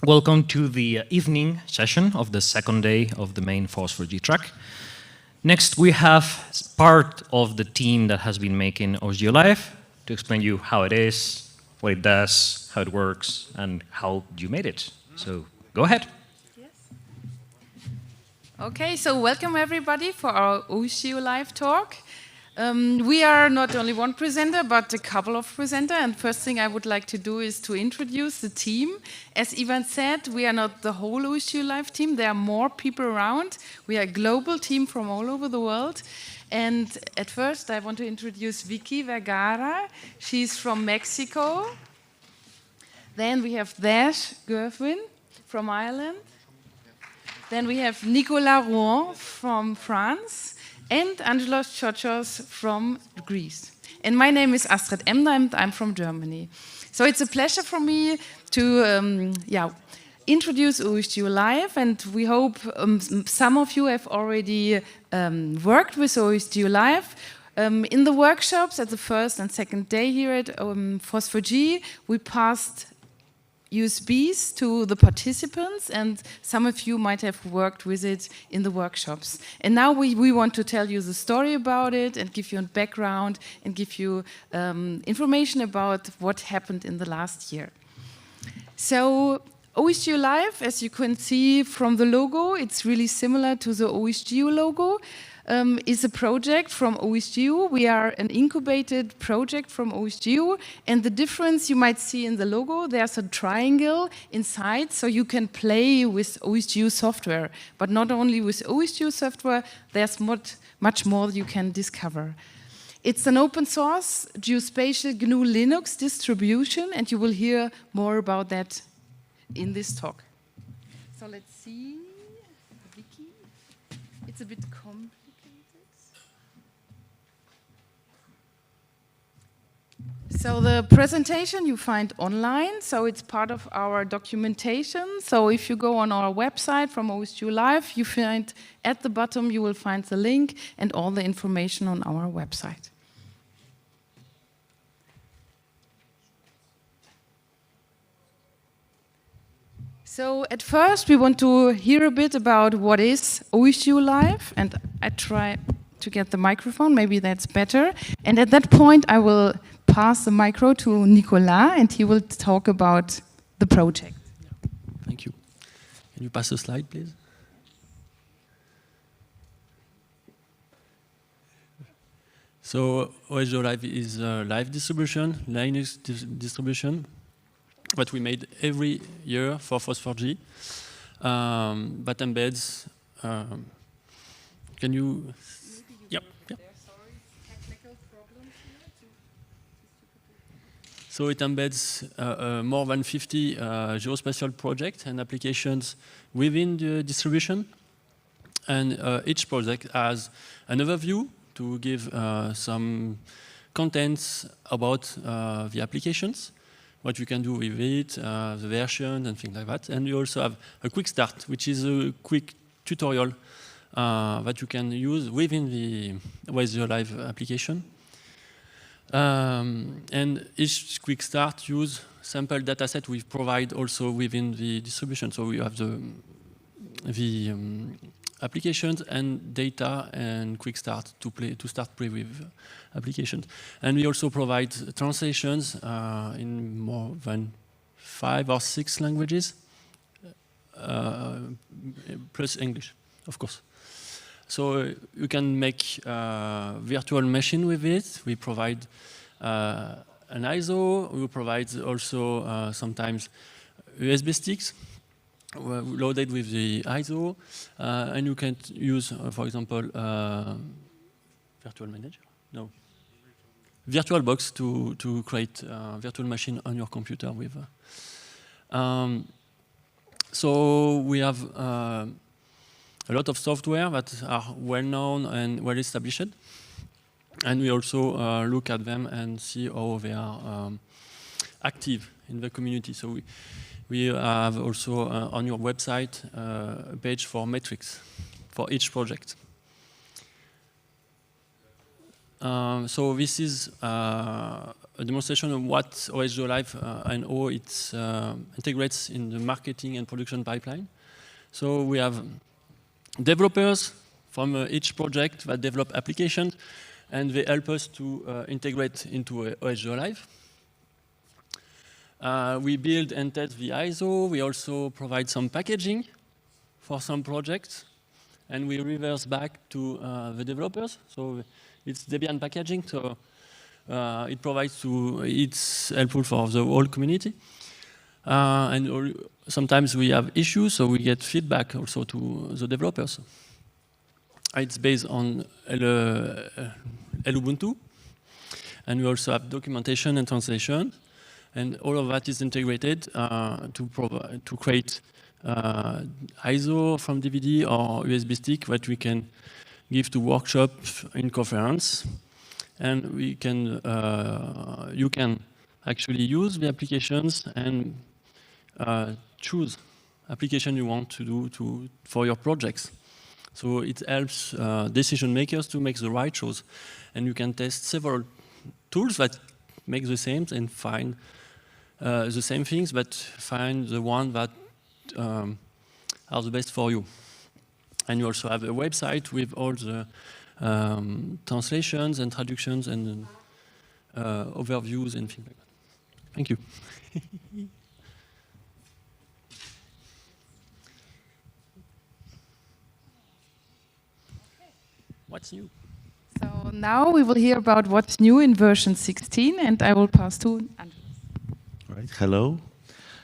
Welcome to the evening session of the second day of the main FOSS4G track. Next, we have part of the team that has been making OSGeo Live to explain you how it is, what it does, how it works, and how you made it. So go ahead. Yes. Okay, so welcome everybody for our OSGeo Live talk. We are not only one presenter, but a couple of presenters. And first thing I would like to do is to introduce the team. As Ivan said, we are not the whole OSGeo Live team. There are more people around. We are a global team from all over the world. And at first, I want to introduce Vicky Vergara. She's from Mexico. Then we have Dash Gerwin from Ireland. Then we have Nicolas Rouen from France. And Angelos Chochos from Greece. And my name is Astrid Emner and I'm from Germany. So it's a pleasure for me to introduce OSGeo Live, and we hope some of you have already worked with OSGeo Live. In the workshops at the first and second day here at FOSS4G, we passed USBs to the participants, and some of you might have worked with it in the workshops. And now we want to tell you the story about it and give you a background and give you information about what happened in the last year. So OSGeo Live, as you can see from the logo, it's really similar to the OSGeo logo. Is a project from OSGeo. We are an incubated project from OSGeo, and the difference you might see in the logo, there's a triangle inside, so you can play with OSGeo software. But not only with OSGeo software, there's much more you can discover. It's an open source geospatial GNU Linux distribution, and you will hear more about that in this talk. So let's see, Vicky. It's a bit complicated. So the presentation you find online, so it's part of our documentation. So if you go on our website from OSGeo Live, you find at the bottom you will find the link and all the information on our website. So at first we want to hear a bit about what is OSGeo Live, and I try to get the microphone, maybe that's better. And at that point I will pass the micro to Nicolas, and he will talk about the project. Thank you. Can you pass the slide, please? So OSGeo Live is a live distribution, Linux distribution, that we made every year for FOSS4G, that embeds, can you? Yep. So it embeds more than 50 geospatial projects and applications within the distribution. And each project has an overview to give some contents about the applications, what you can do with it, the version and things like that. And we also have a quick start, which is a quick tutorial that you can use within the OSGeo Live application. And each quick start use sample dataset we provide also within the distribution. So we have the applications and data and quick start to start play with applications. And we also provide translations in more than 5 or 6 languages, plus English, of course. So you can make a virtual machine with it. We provide an ISO. We provide also sometimes USB sticks loaded with the ISO. And you can use, for example, virtual manager? No. VirtualBox to create a virtual machine on your computer with. So we have a lot of software that are well-known and well-established. And we also look at them and see how they are active in the community. So we have also on your website a page for metrics for each project. So this is a demonstration of what OSGeo Live and how it integrates in the marketing and production pipeline. So we have developers from each project that develop applications, and they help us to integrate into OSGeo Live. We build and test the ISO. We also provide some packaging for some projects, and we reverse back to the developers. So it's Debian packaging, so it's helpful for the whole community. And sometimes we have issues, so we get feedback also to the developers. It's based on Ubuntu, and we also have documentation and translation, and all of that is integrated to create ISO from DVD or USB stick that we can give to workshops in conference, and we can you can actually use the applications and choose application you want to do for your projects. So it helps decision makers to make the right choice, and you can test several tools that make the same and find the same things, but find the one that are the best for you. And you also have a website with all the translations and traductions and overviews and things like that. Thank you. What's new? So now we will hear about what's new in version 16, and I will pass to Andreas. All right, hello.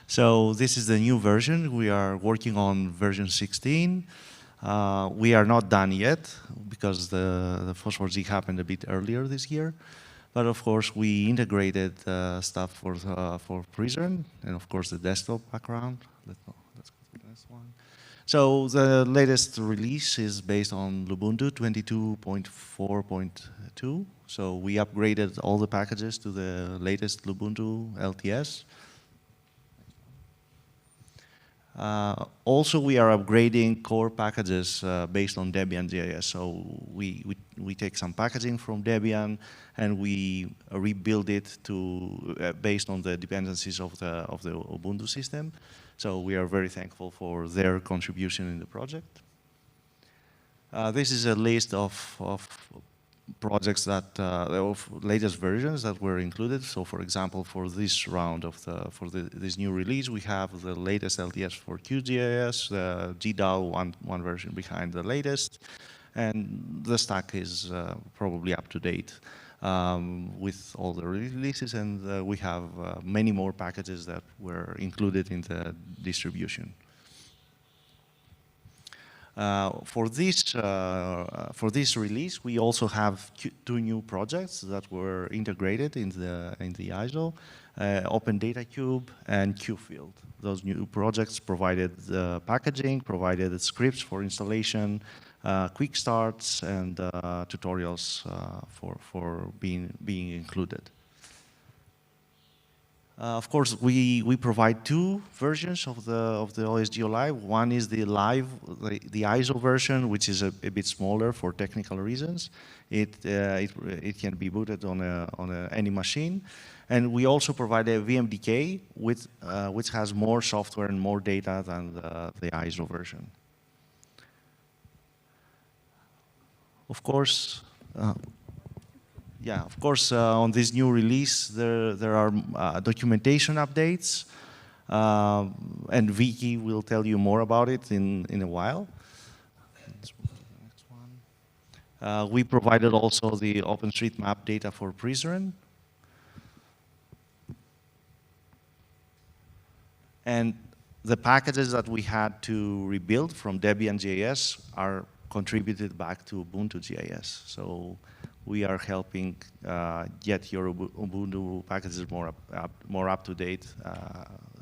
So this is the new version. We are working on version 16. We are not done yet because the FOSS4G happened a bit earlier this year. But of course, we integrated stuff for Prizren, and of course the desktop background. Let's go to the next one. So the latest release is based on Ubuntu 22.4.2. So we upgraded all the packages to the latest Ubuntu LTS. Also, we are upgrading core packages based on Debian GIS. So we take some packaging from Debian and we rebuild it to based on the dependencies of the Ubuntu system. So we are very thankful for their contribution in the project. This is a list of projects that of latest versions that were included. So, for example, for this round of this new release, we have the latest LTS for QGIS, the GDAL one version behind the latest, and the stack is probably up to date with all the releases, and we have many more packages that were included in the distribution. For this release, we also have two new projects that were integrated in the ISO, Open Data Cube and QField. Those new projects provided the packaging, provided scripts for installation, quick starts, and tutorials for being included. Of course, we provide two versions of the OSGeo Live. One is the ISO version, which is a bit smaller for technical reasons. It can be booted on any machine, and we also provide a VMDK which has more software and more data than the ISO version. Of course. Yeah, of course, on this new release, there are documentation updates, and Vicky will tell you more about it in a while. Let's move to the next one. We provided also the OpenStreetMap data for Prizren. And the packages that we had to rebuild from Debian GIS are contributed back to Ubuntu GIS. So we are helping get your Ubuntu packages more up to date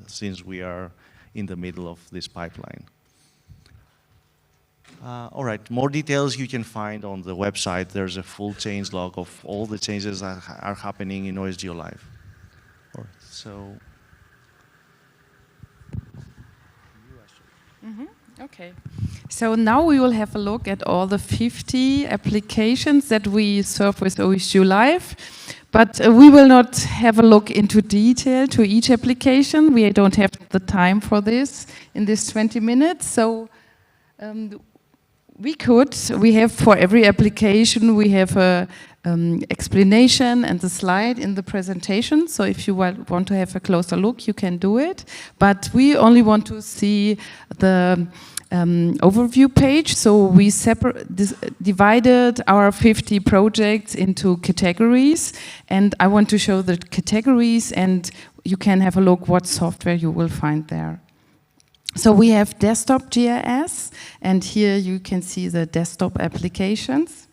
since we are in the middle of this pipeline. All right, more details you can find on the website. There's a full change log of all the changes that are happening in OSGeo Live. All right, so. Okay. So now we will have a look at all the 50 applications that we serve with OSGeo Live. But we will not have a look into detail to each application. We don't have the time for this in this 20 minutes. So we have for every application, we have a explanation and a slide in the presentation. So if you want to have a closer look, you can do it. But we only want to see the overview page. So we divided our 50 projects into categories. And I want to show the categories, and you can have a look what software you will find there. So we have desktop GIS, and here you can see the desktop applications.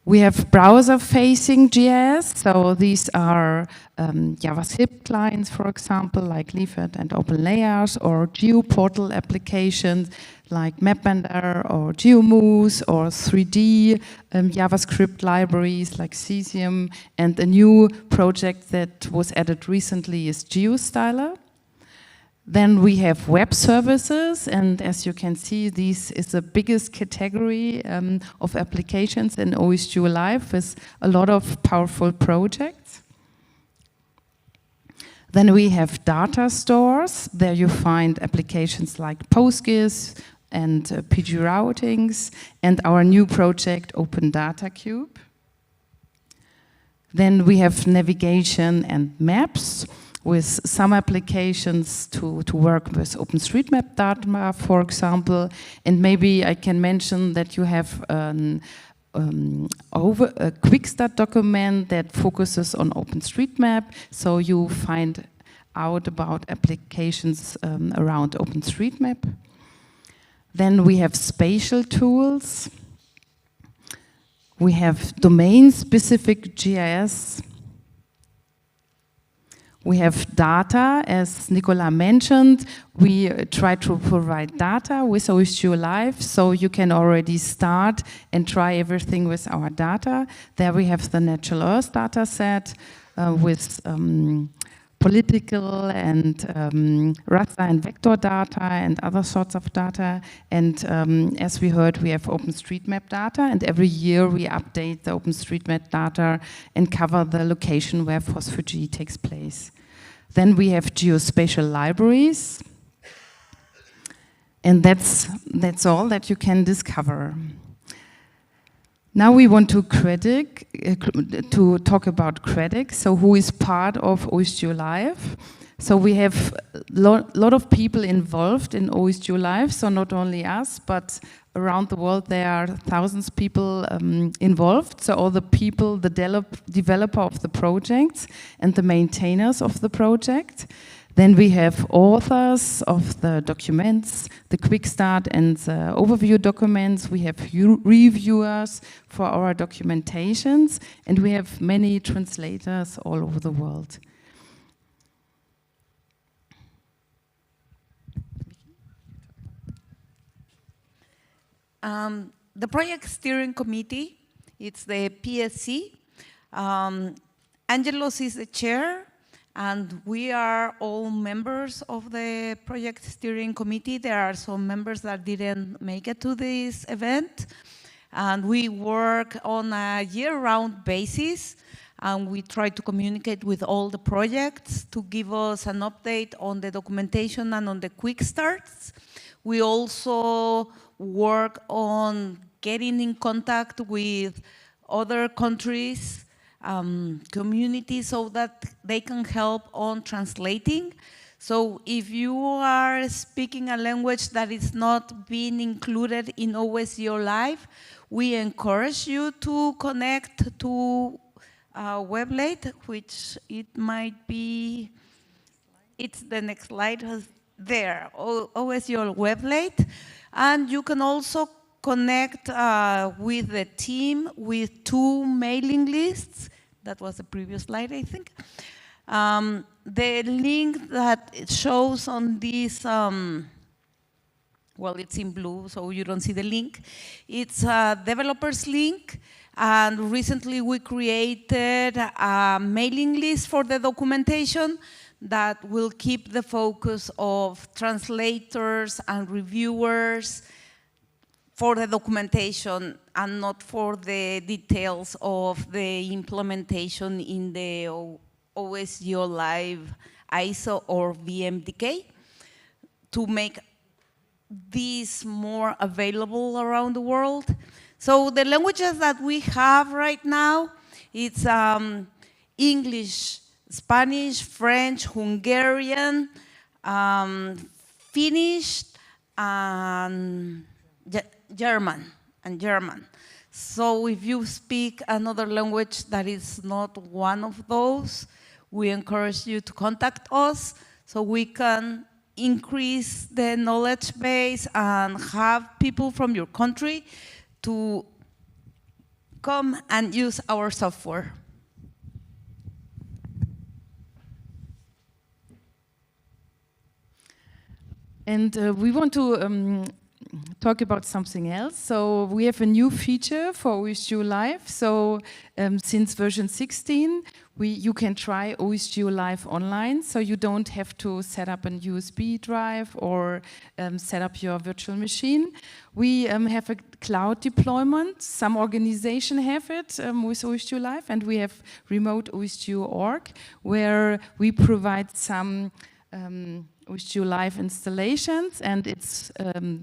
We have browser-facing GIS, so these are JavaScript clients, for example, like Leaflet and OpenLayers, or GeoPortal applications like MapBender or GeoMoose, or 3D JavaScript libraries like Cesium, and a new project that was added recently is GeoStyler. Then we have web services, and as you can see, this is the biggest category of applications in OSGeo Live with a lot of powerful projects. Then we have data stores. There you find applications like PostGIS and PG routings, and our new project, Open Data Cube. Then we have navigation and maps, with some applications to work with OpenStreetMap data, for example. And maybe I can mention that you have a quick start document that focuses on OpenStreetMap, so you find out about applications around OpenStreetMap. Then we have spatial tools. We have domain-specific GIS. We have data, as Nicola mentioned. We try to provide data with OSGeo Live, so you can already start and try everything with our data. There we have the Natural Earth data set with political and raster and vector data and other sorts of data. And as we heard, we have OpenStreetMap data, and every year we update the OpenStreetMap data and cover the location where FOSS4G takes place. Then we have geospatial libraries, and that's all that you can discover. Now we want to talk about CREDIC, so who is part of OSGeo Live. So we have a lot of people involved in OSGeo Live, so not only us, but around the world there are thousands of people involved. So all the people, the developer of the projects and the maintainers of the project. Then we have authors of the documents, the quick start and the overview documents. We have reviewers for our documentations, and we have many translators all over the world. The project steering committee, it's the PSC. Angelos is the chair, and we are all members of the project steering committee. There are some members that didn't make it to this event, and we work on a year-round basis, and we try to communicate with all the projects to give us an update on the documentation and on the quick starts. We also work on getting in contact with other countries, communities, so that they can help on translating. So if you are speaking a language that is not being included in OSGeo Live, we encourage you to connect to Weblate, which it might be, it's the next slide there, OSGeo Weblate. And you can also connect with the team with 2 mailing lists. That was the previous slide, I think. The link that it shows on this, well, it's in blue, so you don't see the link. It's a developer's link, and recently we created a mailing list for the documentation that will keep the focus of translators and reviewers for the documentation and not for the details of the implementation in the OSGeo Live ISO or VMDK, to make these more available around the world. So the languages that we have right now, it's English, Spanish, French, Hungarian, Finnish, and German. So if you speak another language that is not one of those, we encourage you to contact us so we can increase the knowledge base and have people from your country to come and use our software. And we want to talk about something else. So we have a new feature for OSGeo Live. So since version 16, you can try OSGeo Live online. So you don't have to set up a USB drive or set up your virtual machine. We have a cloud deployment. Some organizations have it with OSGeo Live, and we have remote OSGeo.org, where we provide some OSGeo Live installations, and it's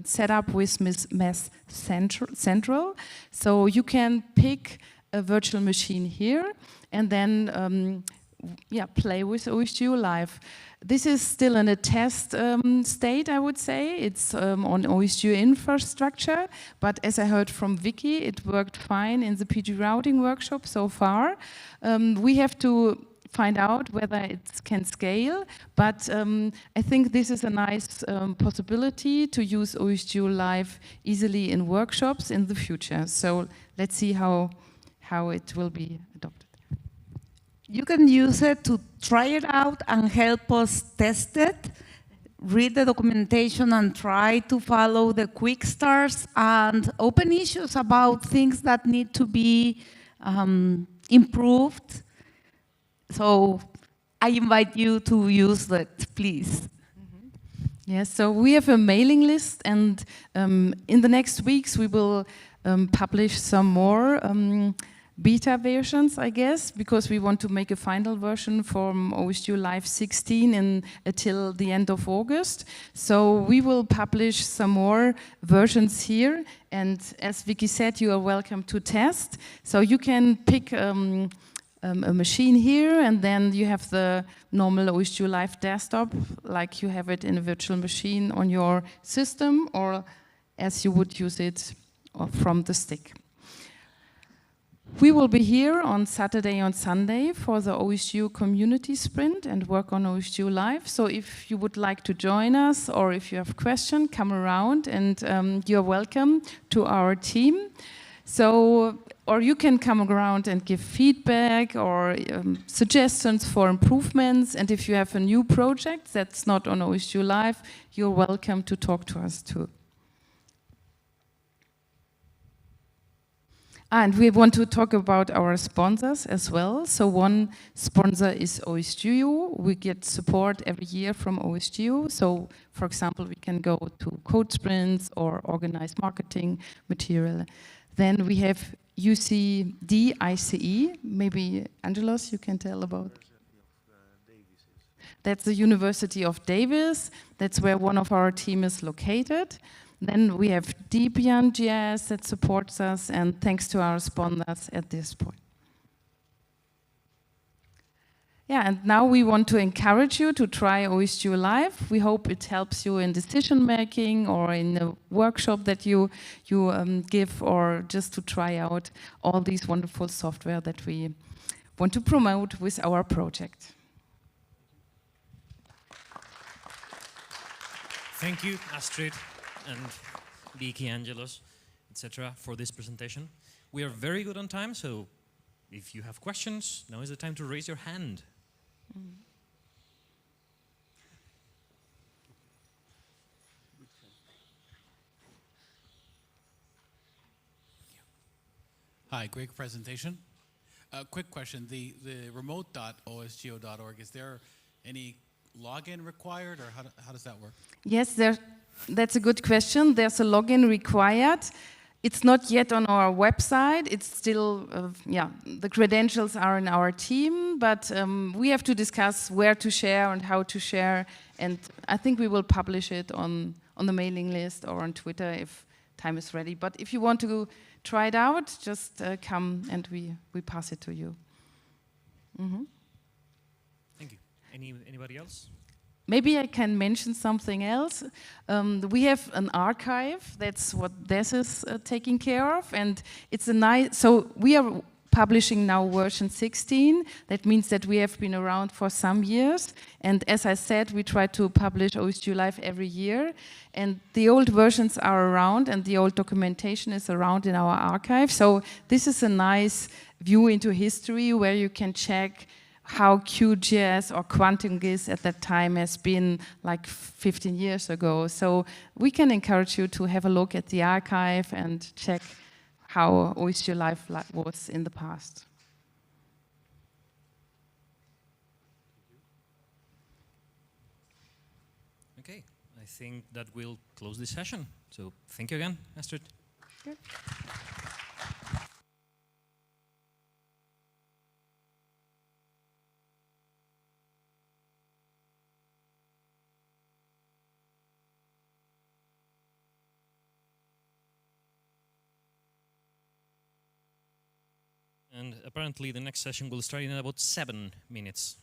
set up with MES Central. So you can pick a virtual machine here and then play with OSGeo Live. This is still in a test state, I would say. It's on OSGeo infrastructure, but as I heard from Vicky, it worked fine in the PG routing workshop so far. We have to find out whether it can scale, but I think this is a nice possibility to use OSGeo Live easily in workshops in the future. So let's see how it will be adopted. You can use it to try it out and help us test it, read the documentation and try to follow the quick starts and open issues about things that need to be improved. So I invite you to use that, please. Yes, so we have a mailing list, and in the next weeks we will publish some more beta versions, I guess, because we want to make a final version from OSGeo Live 16 until the end of August. So we will publish some more versions here, and as Vicky said, you are welcome to test. So you can pick a machine here, and then you have the normal OSGeo Live desktop, like you have it in a virtual machine on your system, or as you would use it from the stick. We will be here on Saturday and Sunday for the OSGeo community sprint and work on OSGeo Live. So if you would like to join us, or if you have questions, come around, and you're welcome to our team. So, or you can come around and give feedback or suggestions for improvements. And if you have a new project that's not on OSGeo Live, you're welcome to talk to us too. And we want to talk about our sponsors as well. So one sponsor is OSGeo. We get support every year from OSGeo. So, for example, we can go to code sprints or organize marketing material. Then we have UCD ICE. Maybe, Angelos, you can tell about. That's the University of Davis. That's where one of our team is located. Then we have Debian JS that supports us, and thanks to our sponsors at this point. Yeah, and now we want to encourage you to try OSGeo Live. We hope it helps you in decision making or in a workshop that you give, or just to try out all these wonderful software that we want to promote with our project. Thank you, Astrid and Vicky, Angelos, etc. for this presentation. We are very good on time, so if you have questions, now is the time to raise your hand. Hi, great presentation. Quick question, the remote.osgeo.org, is there any login required, or how does that work? Yes, that's a good question. There's a login required. It's not yet on our website. It's still, yeah, the credentials are in our team, but we have to discuss where to share and how to share. And I think we will publish it on the mailing list or on Twitter if time is ready. But if you want to try it out, just come and we pass it to you. Thank you. Anybody else? Maybe I can mention something else. We have an archive. That's what Des is taking care of, and it's a nice. So we are publishing now version 16. That means that we have been around for some years. And as I said, we try to publish OSGeo Live every year. And the old versions are around, and the old documentation is around in our archive. So this is a nice view into history where you can check how QGIS or QuantumGIS at that time has been like 15 years ago. So we can encourage you to have a look at the archive and check how OSGeo Live was in the past. Okay, I think that will close this session. So thank you again, Astrid. Good. And apparently the next session will start in about 7 minutes.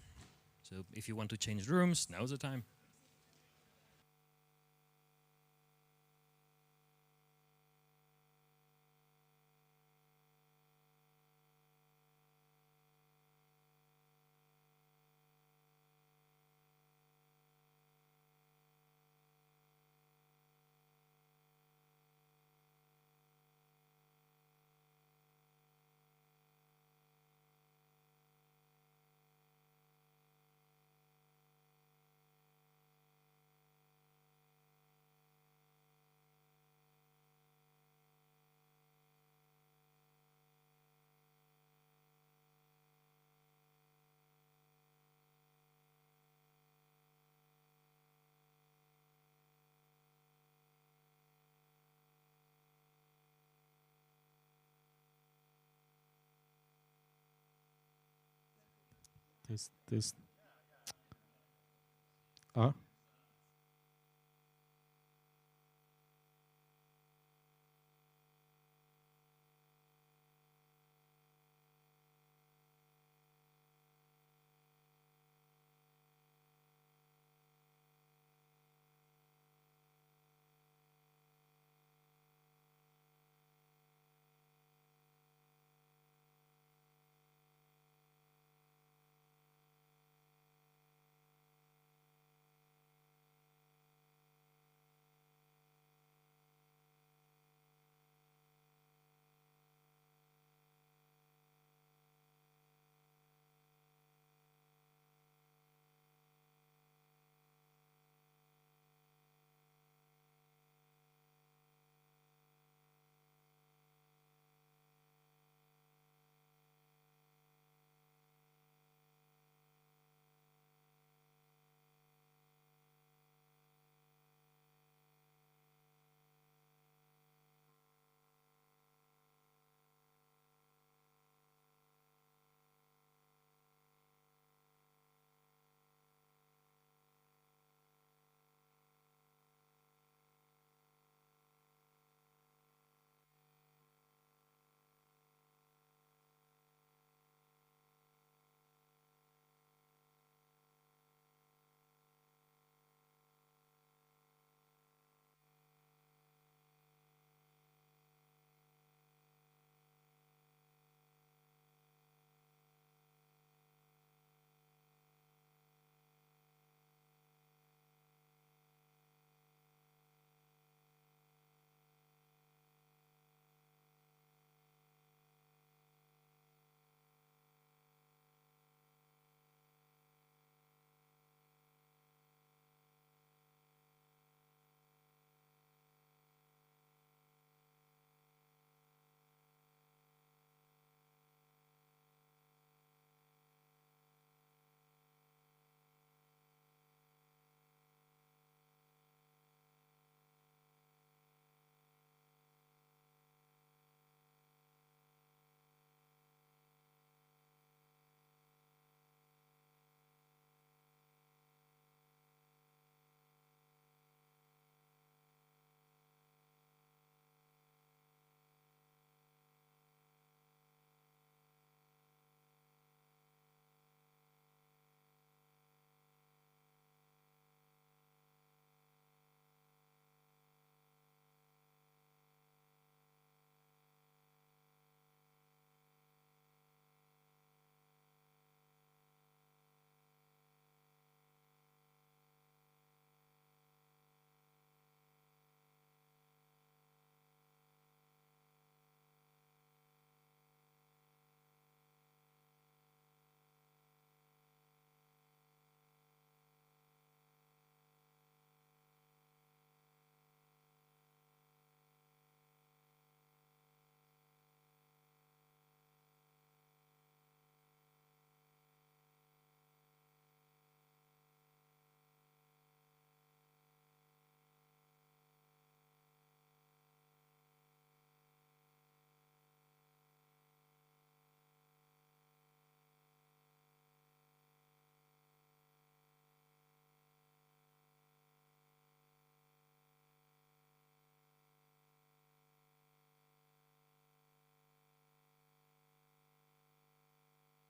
So if you want to change rooms, now's the time. This. Ah.